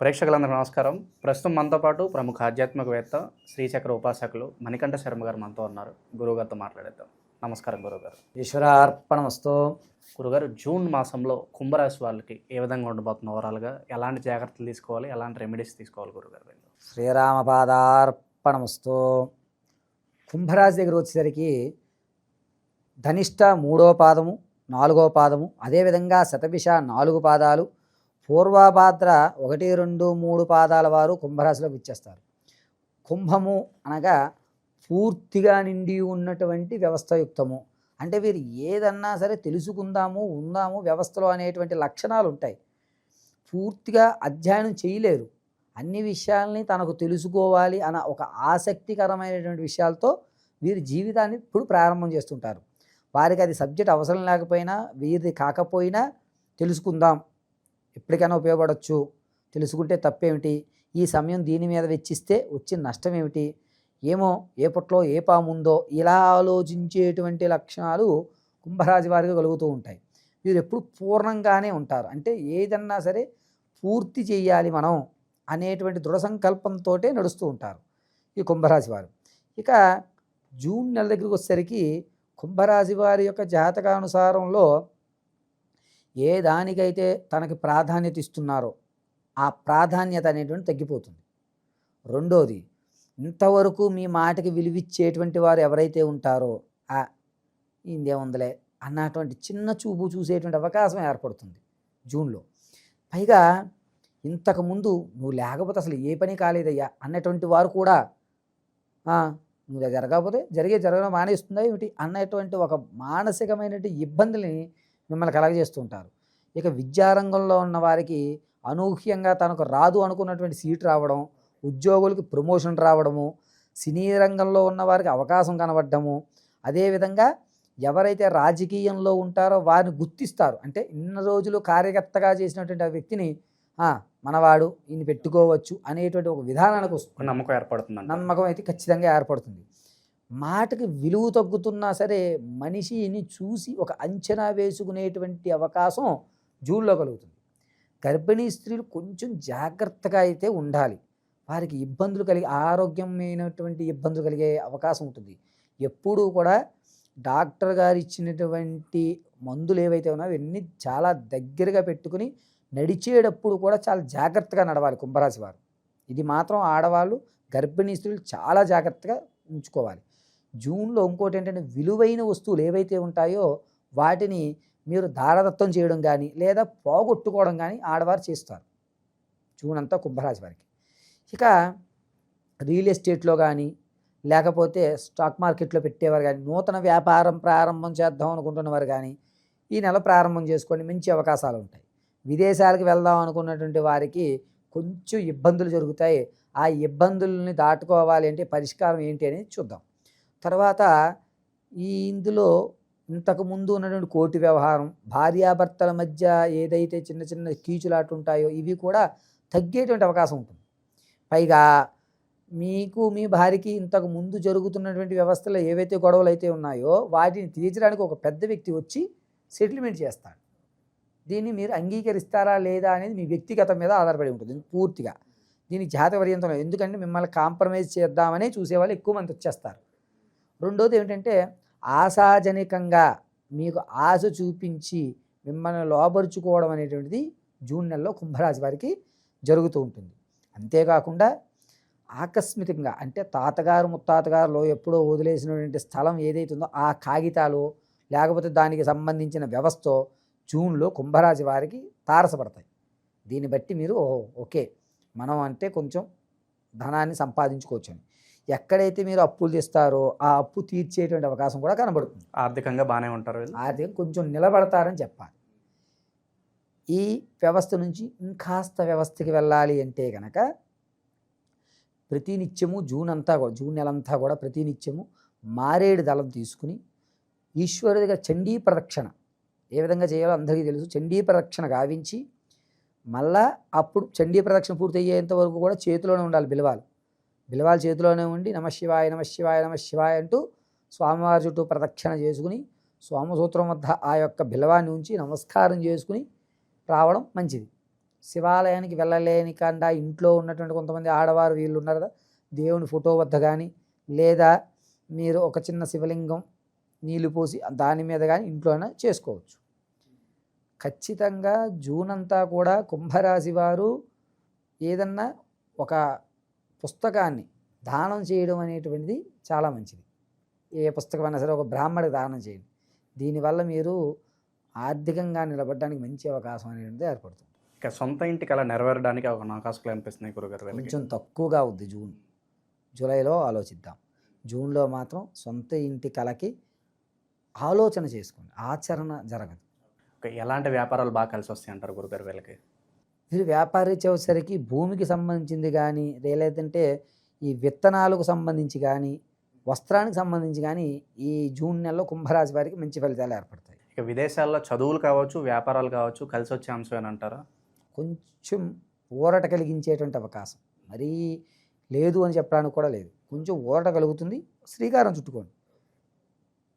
ప్రేక్షకులందరికీ నమస్కారం. ప్రస్తుతం మనతో పాటు ప్రముఖ ఆధ్యాత్మికవేత్త, శ్రీచక్ర ఉపాసకులు మణికంఠ శర్మ గారు మనతో ఉన్నారు. గురువుగారితో మాట్లాడేద్దాం. నమస్కారం గురువుగారు. ఈశ్వరార్పణమస్తు. గురుగారు, జూన్ మాసంలో కుంభరాశి వాళ్ళకి ఏ విధంగా ఉండబోతున్న ఓవరాల్గా ఎలాంటి జాగ్రత్తలు తీసుకోవాలి, ఎలాంటి రెమెడీస్ తీసుకోవాలి గురుగారు? శ్రీరామపాదార్పణమస్తు. కుంభరాశి దగ్గర వచ్చేసరికి ధనిష్ట 3వ పాదము, 4వ పాదము, అదేవిధంగా శతభిష 4 పాదాలు, పూర్వభాద్ర 1, 2, 3 పాదాల వారు కుంభరాశిలోకి ఇచ్చేస్తారు. కుంభము అనగా పూర్తిగా నిండి ఉన్నటువంటి వ్యవస్థయుక్తము. అంటే వీరు ఏదన్నా సరే తెలుసుకుందాము, ఉందాము వ్యవస్థలో అనేటువంటి లక్షణాలు ఉంటాయి. పూర్తిగా అధ్యయనం చేయలేరు. అన్ని విషయాల్ని తనకు తెలుసుకోవాలి అన్న ఒక ఆసక్తికరమైనటువంటి విషయాలతో వీరి జీవితాన్ని ఇప్పుడు ప్రారంభం చేస్తుంటారు. వారికి అది సబ్జెక్ట్ అవసరం లేకపోయినా, వీరిది కాకపోయినా తెలుసుకుందాం, ఎప్పటికైనా ఉపయోగపడవచ్చు, తెలుసుకుంటే తప్పేమిటి, ఈ సమయం దీని మీద వెచ్చిస్తే వచ్చిన నష్టం ఏమిటి, ఏమో ఏ పుట్లో ఏ పాముందో, ఇలా ఆలోచించేటువంటి లక్షణాలు కుంభరాశి వారికి కలుగుతూ ఉంటాయి. వీరు ఎప్పుడు పూర్ణంగానే ఉంటారు. అంటే ఏదన్నా సరే పూర్తి చేయాలి మనం అనేటువంటి దృఢ సంకల్పంతో నడుస్తూ ఉంటారు ఈ కుంభరాశి వారు. ఇక జూన్ నెల దగ్గరికి వచ్చేసరికి కుంభరాశి వారి యొక్క జాతకానుసారంలో ఏ దానికైతే తనకి ప్రాధాన్యత ఇస్తున్నారో ఆ ప్రాధాన్యత అనేటువంటి తగ్గిపోతుంది. రెండోది, ఇంతవరకు మీ మాటకి విలువిచ్చేటువంటి వారు ఎవరైతే ఉంటారో ఇందేముందలే అన్నటువంటి చిన్న చూపు చూసేటువంటి అవకాశం ఏర్పడుతుంది జూన్లో. పైగా ఇంతకుముందు నువ్వు లేకపోతే అసలు ఏ పని కాలేదయ్యా అన్నటువంటి వారు కూడా నువ్వు జరగకపోతే జరగడం మానేస్తుందా ఏమిటి అన్నటువంటి ఒక మానసికమైనటువంటి ఇబ్బందుల్ని మిమ్మల్ని కలగజేస్తూ ఉంటారు. ఇక విద్యారంగంలో ఉన్న వారికి అనూహ్యంగా తనకు రాదు అనుకున్నటువంటి సీటు రావడం, ఉద్యోగులకు ప్రమోషన్ రావడము, సినీ రంగంలో ఉన్న వారికి అవకాశం కనబడము, అదేవిధంగా ఎవరైతే రాజకీయంలో ఉంటారో వారిని గుర్తిస్తారు. అంటే ఇన్ని రోజులు కార్యకర్తగా చేసినటువంటి ఆ వ్యక్తిని మనవాడు ఈయన పెట్టుకోవచ్చు అనేటువంటి ఒక విధానానికి వస్తుంది. నమ్మకం ఏర్పడుతుంది. నమ్మకం అయితే ఖచ్చితంగా ఏర్పడుతుంది. మాటకి విలువ తగ్గుతున్నా సరే మనిషిని చూసి ఒక అంచనా వేసుకునేటువంటి అవకాశం జూన్లో కలుగుతుంది. గర్భిణీ స్త్రీలు కొంచెం జాగ్రత్తగా అయితే ఉండాలి. వారికి ఇబ్బందులు ఆరోగ్యమైనటువంటి ఇబ్బందులు కలిగే అవకాశం ఉంటుంది. ఎప్పుడూ కూడా డాక్టర్ గారు ఇచ్చినటువంటి మందులు ఏవైతే ఉన్నాయో అవన్నీ చాలా దగ్గరగా పెట్టుకుని నడిచేటప్పుడు కూడా చాలా జాగ్రత్తగా నడవాలి కుంభరాశి వారు. ఇది మాత్రం ఆడవాళ్ళు, గర్భిణీ స్త్రీలు చాలా జాగ్రత్తగా ఉంచుకోవాలి. జూన్లో ఇంకోటి ఏంటంటే విలువైన వస్తువులు ఏవైతే ఉంటాయో వాటిని మీరు దారదత్తం చేయడం కానీ లేదా పోగొట్టుకోవడం కానీ ఆడవారు చేస్తారు జూన్ అంతా కుంభరాశి వారికి. ఇక రియల్ ఎస్టేట్లో కానీ లేకపోతే స్టాక్ మార్కెట్లో పెట్టేవారు కానీ, నూతన వ్యాపారం ప్రారంభం చేద్దాం అనుకుంటున్నవారు కానీ ఈ నెల ప్రారంభం చేసుకోండి, మంచి అవకాశాలు ఉంటాయి. విదేశాలకు వెళ్దాం అనుకున్నటువంటి వారికి కొంచెం ఇబ్బందులు జరుగుతాయి. ఆ ఇబ్బందుల్ని దాటుకోవాలి అంటే పరిష్కారం ఏంటి అనేది చూద్దాం. తర్వాత ఇందులో ఇంతకుముందు ఉన్నటువంటి కోర్టు వ్యవహారం, భార్యాభర్తల మధ్య ఏదైతే చిన్న చిన్న కీచులాట్లు ఉంటాయో ఇవి కూడా తగ్గేటువంటి అవకాశం ఉంటుంది. పైగా మీకు మీ భార్యకి ఇంతకు ముందు జరుగుతున్నటువంటి వ్యవస్థలో ఏవైతే గొడవలు అయితే ఉన్నాయో వాటిని తీర్చడానికి ఒక పెద్ద వ్యక్తి వచ్చి సెటిల్మెంట్ చేస్తాడు. దీన్ని మీరు అంగీకరిస్తారా లేదా అనేది మీ వ్యక్తిగత మీద ఆధారపడి ఉంటుంది పూర్తిగా. దీనికి జాతక పర్యంతం లేదు. ఎందుకంటే మిమ్మల్ని కాంప్రమైజ్ చేద్దామని చూసేవాళ్ళు ఎక్కువ మంది వచ్చేస్తారు. రెండోది ఏమిటంటే ఆశాజనకంగా మీకు ఆశ చూపించి మిమ్మల్ని లోబరుచుకోవడం అనేటువంటిది జూన్ నెలలో కుంభరాశి వారికి జరుగుతూ ఉంటుంది. అంతేకాకుండా ఆకస్మికంగా అంటే తాతగారు ముత్తాతగారులో ఎప్పుడో వదిలేసినటువంటి స్థలం ఏదైతే ఉందో ఆ కాగితాలు లేకపోతే దానికి సంబంధించిన వ్యవస్థ జూన్లో కుంభరాశి వారికి తారసపడతాయి. దీన్ని బట్టి మీరు ఓకే మనం అంటే కొంచెం ధనాన్ని సంపాదించుకోవచ్చు అని. ఎక్కడైతే మీరు అప్పులు తెస్తారో ఆ అప్పు తీర్చేటువంటి అవకాశం కూడా కనబడుతుంది. ఆర్థికంగా బాగానే ఉంటారు, ఆర్థికంగా కొంచెం నిలబడతారని చెప్పాలి. ఈ వ్యవస్థ నుంచి ఇంకాస్త వ్యవస్థకి వెళ్ళాలి అంటే కనుక ప్రతినిత్యము జూన్ నెలంతా కూడా ప్రతినిత్యము మారేడు దళం తీసుకుని ఈశ్వరుడిగా చండీ ప్రదక్షిణ ఏ విధంగా చేయాలో అందరికీ తెలుసు. చండీ ప్రదక్షిణ గావించి మళ్ళా అప్పుడు చండీ ప్రదక్షిణ పూర్తి అయ్యేంత వరకు కూడా చేతిలోనే ఉండాలి బిలవాలు చేతిలోనే ఉండి నమశివాయ నమశివాయ నమశివాయ అంటూ స్వామివారి చుట్టూ ప్రదక్షిణ చేసుకుని సోమసూత్రం వద్ద ఆ యొక్క బిలవాన్ని ఉంచి నమస్కారం చేసుకుని రావడం మంచిది. శివాలయానికి వెళ్ళలేని కాకుండా ఇంట్లో ఉన్నటువంటి కొంతమంది ఆడవారు వీళ్ళు ఉన్నారు కదా, దేవుని ఫోటో వద్ద కానీ లేదా మీరు ఒక చిన్న శివలింగం నీళ్లు పోసి దాని మీద కానీ ఇంట్లోనే చేసుకోవచ్చు. ఖచ్చితంగా జూన్ అంతా కూడా కుంభరాశి వారు ఏదన్నా ఒక పుస్తకాన్ని దానం చేయడం అనేటువంటిది చాలా మంచిది. ఏ పుస్తకమైనా సరే ఒక బ్రాహ్మడికి దానం చేయండి. దీనివల్ల మీరు ఆర్థికంగా నిలబడడానికి మంచి అవకాశం అనేటువంటిది ఏర్పడుతుంది. ఇక సొంత ఇంటికి అలా నెరవేరడానికి ఒక అవకాశాలు అనిపిస్తున్నాయి గురుగారు వీళ్ళకి. కొంచెం తక్కువగా అవుద్ది జూలైలో ఆలోచిద్దాం. జూన్లో మాత్రం సొంత ఇంటి కలకి ఆలోచన చేసుకోండి, ఆచరణ జరగదు. ఎలాంటి వ్యాపారాలు బాగా కలిసి వస్తాయి అంటారు గురుగారు వీళ్ళకి? మీరు వ్యాపారీ వచ్చేసరికి భూమికి సంబంధించింది కానీ లేదంటే ఈ విత్తనాలకు సంబంధించి కానీ వస్త్రానికి సంబంధించి కానీ ఈ జూన్ నెలలో కుంభరాశి వారికి మంచి ఫలితాలు ఏర్పడతాయి. ఇక విదేశాల్లో చదువులు కావచ్చు, వ్యాపారాలు కావచ్చు కలిసి వచ్చే అంశం అని అంటారా? కొంచెం ఊరట కలిగించేటువంటి అవకాశం, మరీ లేదు అని చెప్పడానికి కూడా లేదు, కొంచెం ఊరట కలుగుతుంది. శ్రీకారం చుట్టుకోండి,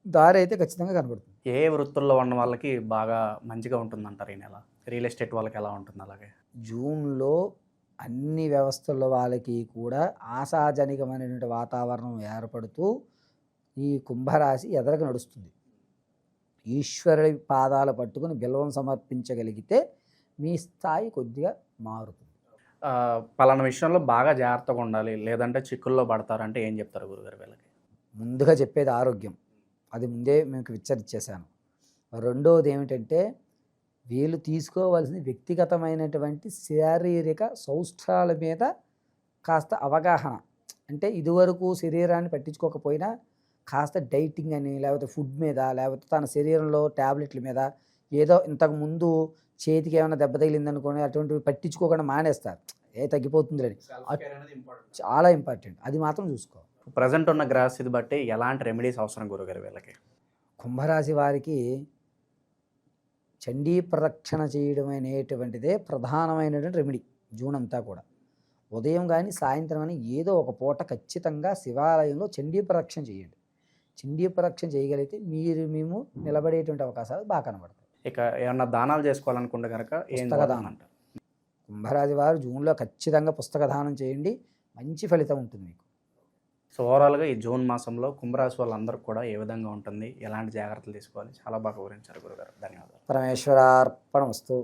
దారి అయితే ఖచ్చితంగా కనబడుతుంది. ఏ వృత్తుల్లో ఉన్న వాళ్ళకి బాగా మంచిగా ఉంటుందంటారు ఈ నెల? రియల్ ఎస్టేట్ వాళ్ళకి ఎలా ఉంటుంది? అలాగే జూన్లో అన్ని వ్యవస్థల వాళ్ళకి కూడా ఆశాజనకమైనటువంటి వాతావరణం ఏర్పడుతూ ఈ కుంభరాశి ఎదరకు నడుస్తుంది. ఈశ్వరుడి పాదాలు పట్టుకుని బిల్వం సమర్పించగలిగితే మీ స్థాయి కొద్దిగా మారుతుంది. పలానా విషయంలో బాగా జాగ్రత్తగా ఉండాలి లేదంటే చిక్కుల్లో పడతారంటే ఏం చెప్తారు గురుగారు వీళ్ళకి? ముందుగా చెప్పేది ఆరోగ్యం, అది ముందే మీకు విచ్చరిచ్చేసాను. రెండవది ఏమిటంటే వీళ్ళు తీసుకోవాల్సిన వ్యక్తిగతమైనటువంటి శారీరక సౌష్ఠాల మీద కాస్త అవగాహన. అంటే ఇదివరకు శరీరాన్ని పట్టించుకోకపోయినా కాస్త డైటింగ్ అని లేకపోతే ఫుడ్ మీద లేకపోతే తన శరీరంలో ట్యాబ్లెట్ల మీద ఏదో ఇంతకుముందు చేతికి ఏమైనా దెబ్బ తగిలిందనుకోని అటువంటివి పట్టించుకోకుండా మానేస్తారు, తగ్గిపోతుందని. చాలా ఇంపార్టెంట్, అది మాత్రం చూసుకో. ప్రజెంట్ ఉన్న గ్రహస్థితి బట్టి ఎలాంటి రెమెడీస్ అవసరం గురుగారు వీళ్ళకి? కుంభరాశి వారికి చండీ ప్రదక్షిణ చేయడం అనేటువంటిదే ప్రధానమైనటువంటి రెమెడీ. జూన్ అంతా కూడా ఉదయం కానీ సాయంత్రం కానీ ఏదో ఒక పూట ఖచ్చితంగా శివాలయంలో చండీ ప్రదక్షిణ చేయండి. చండీ ప్రదక్షిణ చేయగలిగితే మేము నిలబడేటువంటి అవకాశాలు బాగా కనబడతాయి. ఇక ఏమన్నా దానాలు చేసుకోవాలనుకుంటే కనుక పుస్తక దానం అంటారు. కుంభరాశి వారు జూన్లో ఖచ్చితంగా పుస్తక దానం చేయండి, మంచి ఫలితం ఉంటుంది మీకు. సో ఓవరాల్గా ఈ జూన్ మాసంలో కుంభరాశి వాళ్ళందరూ కూడా ఏ విధంగా ఉంటుంది, ఎలాంటి జాగ్రత్తలు తీసుకోవాలి, చాలా బాగా వివరించారు గురుగారు. ధన్యవాదాలు. పరమేశ్వరార్పణమస్తు.